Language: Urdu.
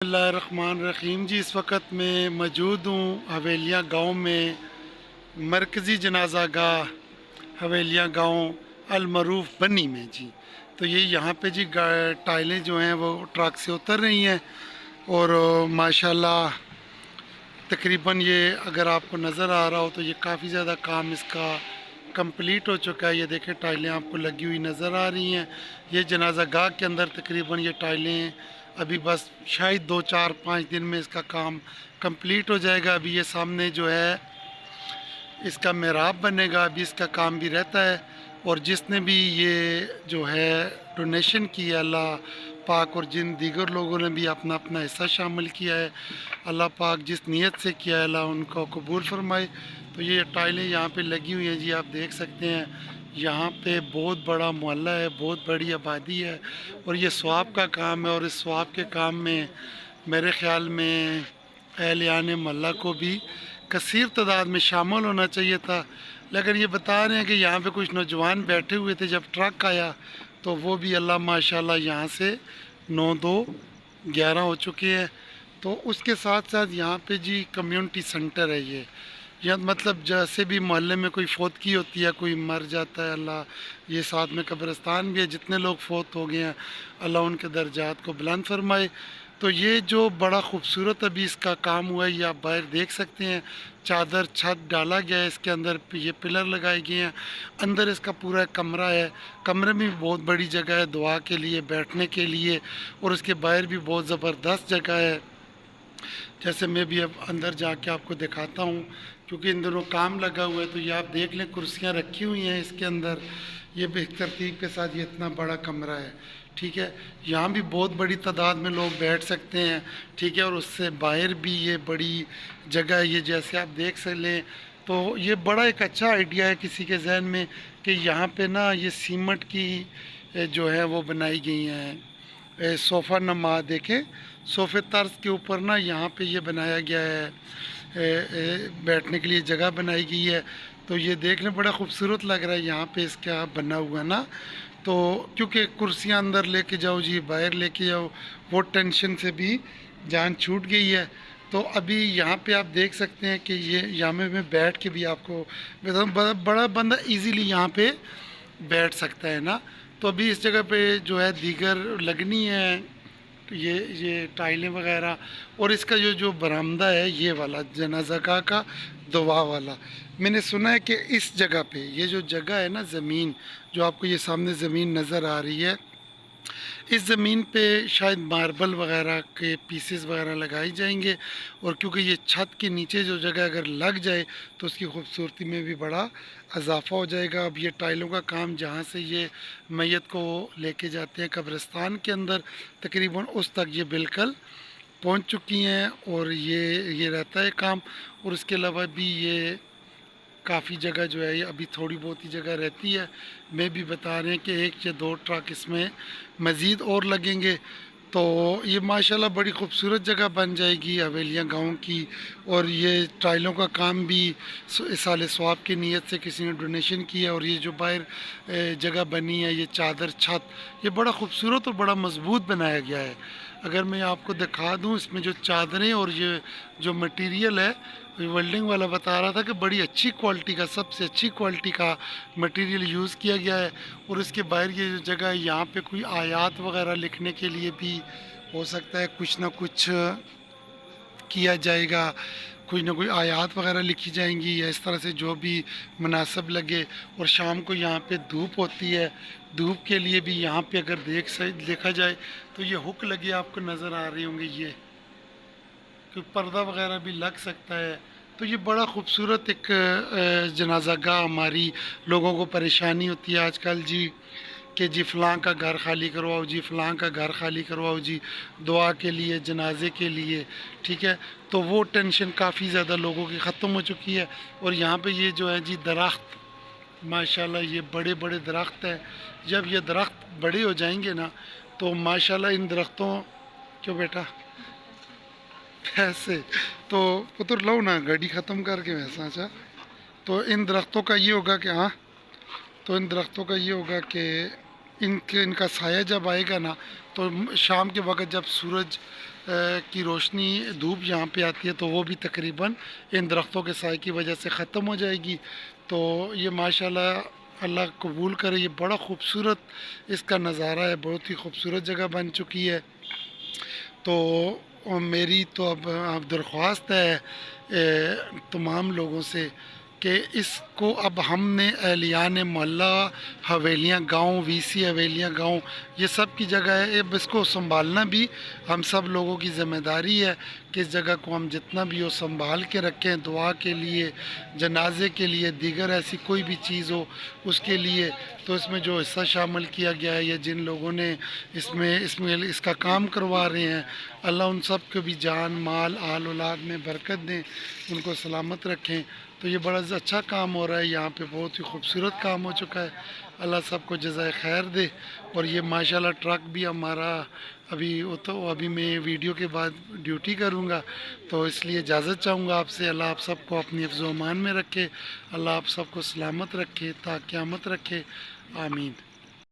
بسم اللہ الرحمن الرحیم جی، اس وقت میں موجود ہوں حویلیاں گاؤں میں، مرکزی جنازہ گاہ حویلیاں گاؤں المعروف بنی میں جی۔ تو یہ یہاں پہ جی ٹائلیں جو ہیں وہ ٹرک سے اتر رہی ہیں اور ماشاءاللہ تقریباً یہ اگر آپ کو نظر آ رہا ہو تو یہ کافی زیادہ کام اس کا کمپلیٹ ہو چکا ہے۔ یہ دیکھیں ٹائلیں آپ کو لگی ہوئی نظر آ رہی ہیں۔ یہ جنازہ گاہ کے اندر تقریباً یہ ٹائلیں ابھی بس شاید 2 4 5 دن میں اس کا کام کمپلیٹ ہو جائے گا۔ ابھی یہ سامنے جو ہے اس کا محراب بنے گا، ابھی اس کا کام بھی رہتا ہے۔ اور جس نے بھی یہ جو ہے ڈونیشن کی ہے، اللہ پاک اور جن دیگر لوگوں نے بھی اپنا اپنا حصہ شامل کیا ہے، اللہ پاک جس نیت سے کیا ہے اللہ ان کو قبول فرمائے۔ تو یہ ٹائلیں یہاں پہ لگی ہوئی ہیں جی، آپ دیکھ سکتے ہیں یہاں پہ بہت بڑا محلہ ہے، بہت بڑی آبادی ہے اور یہ ثواب کا کام ہے۔ اور اس ثواب کے کام میں میرے خیال میں اہلیان محلہ کو بھی کثیر تعداد میں شامل ہونا چاہیے تھا، لیکن یہ بتا رہے ہیں کہ یہاں پہ کچھ نوجوان بیٹھے ہوئے تھے جب ٹرک آیا تو وہ بھی اللہ ماشاءاللہ یہاں سے 9 2 11 ہو چکے ہیں۔ تو اس کے ساتھ ساتھ یہاں پہ جی کمیونٹی سنٹر ہے یہ، یا مطلب جیسے بھی محلے میں کوئی فوتگی ہوتی ہے، کوئی مر جاتا ہے، اللہ یہ ساتھ میں قبرستان بھی ہے، جتنے لوگ فوت ہو گئے ہیں اللہ ان کے درجات کو بلند فرمائے۔ تو یہ جو بڑا خوبصورت ابھی اس کا کام ہوا ہے، یہ آپ باہر دیکھ سکتے ہیں، چادر چھت ڈالا گیا ہے، اس کے اندر یہ پلر لگائے گئے ہیں، اندر اس کا پورا کمرہ ہے، کمرے میں بھی بہت بڑی جگہ ہے دعا کے لیے، بیٹھنے کے لیے، اور اس کے باہر بھی بہت زبردست جگہ ہے۔ جیسے میں بھی اب اندر جا کے آپ کو دکھاتا ہوں، کیونکہ ان دنوں کام لگا ہوا ہے، تو یہ آپ دیکھ لیں کرسیاں رکھی ہوئی ہیں اس کے اندر، یہ بھی ایک ترتیب کے ساتھ یہ اتنا بڑا کمرہ ہے، ٹھیک ہے۔ یہاں بھی بہت بڑی تعداد میں لوگ بیٹھ سکتے ہیں، ٹھیک ہے، اور اس سے باہر بھی یہ بڑی جگہ ہے، یہ جیسے آپ دیکھ لیں تو یہ بڑا ایک اچھا آئیڈیا ہے کسی کے ذہن میں کہ یہاں پہ نا یہ سیمنٹ کی جو ہے وہ بنائی گئی ہیں صوفہ نما، دیکھیں صوفے طرز کے اوپر نا یہاں پہ یہ بنایا گیا ہے، بیٹھنے کے لیے جگہ بنائی گئی ہے۔ تو یہ دیکھنے بڑا خوبصورت لگ رہا ہے یہاں پہ اس کا بنا ہوا نا، تو کیونکہ کرسیاں اندر لے کے جاؤ جی، باہر لے کے جاؤ، وہ ٹینشن سے بھی جان چھوٹ گئی ہے۔ تو ابھی یہاں پہ آپ دیکھ سکتے ہیں کہ یہ یہاں میں بیٹھ کے بھی آپ کو بڑا بندہ ایزیلی یہاں پہ بیٹھ سکتا ہے نا۔ تو ابھی اس جگہ پہ جو ہے دیگر لگنی ہے یہ ٹائلیں وغیرہ، اور اس کا جو برآمدہ ہے یہ والا جنازہ گاہ کا دعا والا، میں نے سنا ہے کہ اس جگہ پہ یہ جو جگہ ہے نا، زمین جو آپ کو یہ سامنے زمین نظر آ رہی ہے، اس زمین پہ شاید ماربل وغیرہ کے پیسز وغیرہ لگائی جائیں گے، اور کیونکہ یہ چھت کے نیچے جو جگہ اگر لگ جائے تو اس کی خوبصورتی میں بھی بڑا اضافہ ہو جائے گا۔ اب یہ ٹائلوں کا کام جہاں سے یہ میت کو لے کے جاتے ہیں قبرستان کے اندر، تقریباً اس تک یہ بالکل پہنچ چکی ہیں، اور یہ رہتا ہے کام۔ اور اس کے علاوہ بھی یہ کافی جگہ جو ہے یہ ابھی تھوڑی بہت ہی جگہ رہتی ہے، میں بھی بتا رہے ہیں کہ 1 یا 2 ٹرک اس میں مزید اور لگیں گے، تو یہ ماشاءاللہ بڑی خوبصورت جگہ بن جائے گی حویلیاں گاؤں کی۔ اور یہ ٹائلوں کا کام بھی سال ثواب کی نیت سے کسی نے ڈونیشن کیا ہے، اور یہ جو باہر جگہ بنی ہے، یہ چادر چھت یہ بڑا خوبصورت اور بڑا مضبوط بنایا گیا ہے۔ اگر میں آپ کو دکھا دوں اس میں جو چادریں اور یہ جو مٹیریل ہے، ویلڈنگ والا بتا رہا تھا کہ بڑی اچھی کوالٹی کا، سب سے اچھی کوالٹی کا مٹیریل یوز کیا گیا ہے۔ اور اس کے باہر یہ جو جگہ ہے یہاں پہ کوئی آیات وغیرہ لکھنے کے لیے بھی ہو سکتا ہے کچھ نہ کچھ کیا جائے گا، کوئی نہ کوئی آیات وغیرہ لکھی جائیں گی، یا اس طرح سے جو بھی مناسب لگے۔ اور شام کو یہاں پہ دھوپ ہوتی ہے، دھوپ کے لیے بھی یہاں پہ اگر دیکھا جائے تو یہ ہک لگے آپ کو نظر آ رہی ہوں گے، یہ کہ پردہ وغیرہ بھی لگ سکتا ہے۔ تو یہ بڑا خوبصورت ایک جنازہ گاہ، ہماری لوگوں کو پریشانی ہوتی ہے آج کل جی کہ جی فلاں کا گھر خالی کرواؤ جی، فلاں کا گھر خالی کرواؤ جی، دعا کے لیے، جنازے کے لیے، ٹھیک ہے۔ تو وہ ٹینشن کافی زیادہ لوگوں کی ختم ہو چکی ہے۔ اور یہاں پہ یہ جو ہے جی درخت، ماشاءاللہ یہ بڑے بڑے درخت ہیں، جب یہ درخت بڑے ہو جائیں گے نا تو ماشاءاللہ ان درختوں، کیوں بیٹا ایسے تو پتر لو نا گاڑی ختم کر کے ویسا چا، تو ان درختوں کا یہ ہوگا کہ ہاں، تو ان درختوں کا یہ ہوگا کہ ان کا سایہ جب آئے گا نا تو شام کے وقت جب سورج کی روشنی دھوپ یہاں پہ آتی ہے تو وہ بھی تقریباً ان درختوں کے سائے کی وجہ سے ختم ہو جائے گی. تو یہ ماشاءاللہ اللہ قبول کرے، یہ بڑا خوبصورت اس کا نظارہ ہے، بہت ہی خوبصورت جگہ بن چکی ہے. تو میری تو اب درخواست ہے تمام لوگوں سے کہ اس کو اب ہم نے اہلیان محلہ، حویلیاں گاؤں، وی سی حویلیاں گاؤں، یہ سب کی جگہ ہے. اب اس کو سنبھالنا بھی ہم سب لوگوں کی ذمہ داری ہے کہ اس جگہ کو ہم جتنا بھی ہو سنبھال کے رکھیں، دعا کے لیے، جنازے کے لیے، دیگر ایسی کوئی بھی چیز ہو اس کے لیے. تو اس میں جو حصہ شامل کیا گیا ہے یا جن لوگوں نے اس کا کام کروا رہے ہیں، اللہ ان سب کو بھی جان مال آل اولاد میں برکت دیں، ان کو سلامت رکھیں. تو یہ بڑا اچھا کام ہو رہا ہے یہاں پہ، بہت ہی خوبصورت کام ہو چکا ہے. اللہ سب کو جزائے خیر دے. اور یہ ماشاءاللہ ٹرک بھی ہمارا ابھی میں ویڈیو کے بعد ڈیوٹی کروں گا، تو اس لیے اجازت چاہوں گا آپ سے. اللہ آپ سب کو اپنی حفظ و امان میں رکھے، اللہ آپ سب کو سلامت رکھے تا قیامت رکھے. آمین.